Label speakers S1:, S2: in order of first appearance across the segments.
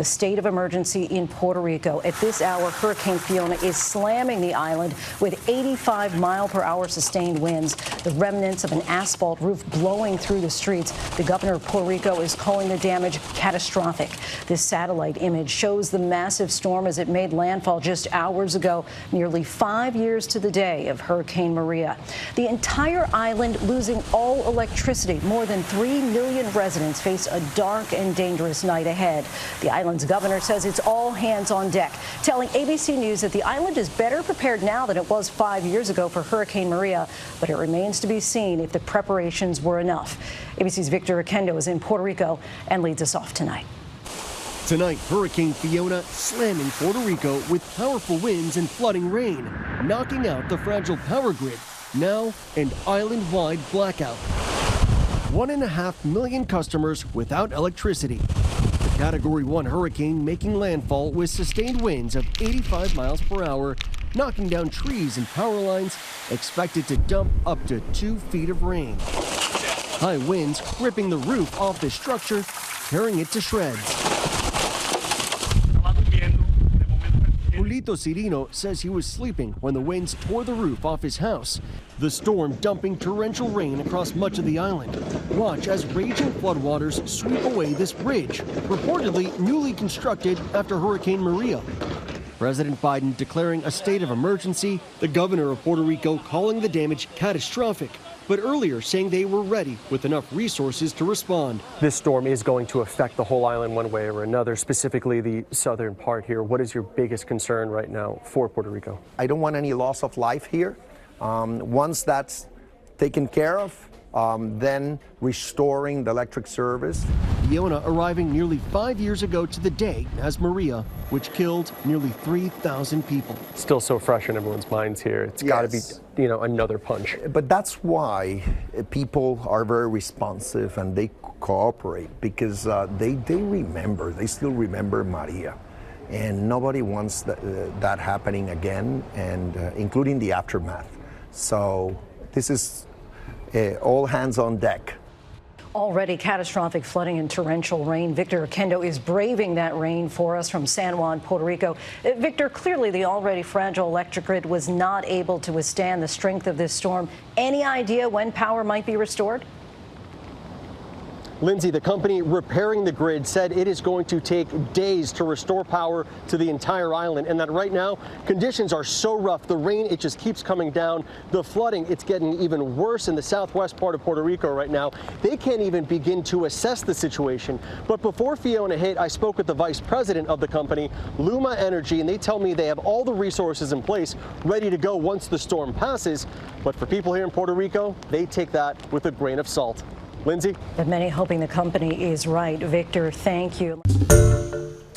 S1: A state of emergency in Puerto Rico. At this hour, Hurricane Fiona is slamming the island with 85-mile-per-hour sustained winds. The remnants of an asphalt roof blowing through the streets. The governor of Puerto Rico is calling the damage catastrophic. This satellite image shows the massive storm as it made landfall just hours ago, nearly 5 years to the day of Hurricane Maria. The entire island losing all electricity. More than 3 million residents face a dark and dangerous night ahead. The island's governor says it's all hands on deck, telling ABC News that the island is better prepared now than it was 5 years ago for Hurricane Maria, but it remains to be seen if the preparations were enough. ABC's Victor Oquendo is in Puerto Rico and leads us off tonight.
S2: Tonight, Hurricane Fiona slamming Puerto Rico with powerful winds and flooding rain, knocking out the fragile power grid. Now, an island-wide blackout. 1.5 million customers without electricity. Category 1 hurricane making landfall with sustained winds of 85 miles per hour, knocking down trees and power lines, expected to dump up to 2 feet of rain. High winds ripping the roof off the structure, tearing it to shreds. Cirino says he was sleeping when the winds tore the roof off his house. The storm dumping torrential rain across much of the island. Watch as raging floodwaters sweep away this bridge, reportedly newly constructed after Hurricane Maria. President Biden declaring a state of emergency, the governor of Puerto Rico calling the damage catastrophic, but earlier saying they were ready with enough resources to respond.
S3: This storm is going to affect the whole island one way or another, specifically the southern part here. What is your biggest concern right now for Puerto Rico?
S4: I don't want any loss of life here. Once that's taken care of, then restoring the electric service.
S2: Fiona arriving nearly 5 years ago to the day as Maria, which killed nearly 3,000 people.
S3: Still so fresh in everyone's minds here. It's got to be, another punch.
S4: But that's why people are very responsive and they cooperate, because they remember, they still remember Maria. And nobody wants that happening again, and including the aftermath. So this is all hands on deck.
S1: Already catastrophic flooding and torrential rain. Victor Oquendo is braving that rain for us from San Juan, Puerto Rico. Victor, clearly the already fragile electric grid was not able to withstand the strength of this storm. Any idea when power might be restored?
S3: Lindsay, the company repairing the grid said it is going to take days to restore power to the entire island, and that right now conditions are so rough. The rain, it just keeps coming down. The flooding, it's getting even worse in the southwest part of Puerto Rico right now. They can't even begin to assess the situation. But before Fiona hit, I spoke with the vice president of the company, Luma Energy, and they tell me they have all the resources in place ready to go once the storm passes. But for people here in Puerto Rico, they take that with a grain of salt. Lindsay?
S1: But many hoping the company is right. Victor, thank you.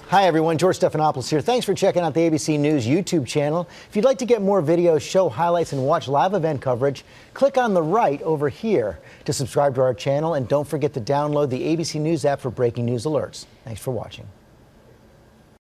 S5: Hi, everyone. George Stephanopoulos here. Thanks for checking out the ABC News YouTube channel. If you'd like to get more videos, show highlights, and watch live event coverage, click on the right over here to subscribe to our channel. And don't forget to download the ABC News app for breaking news alerts. Thanks for watching.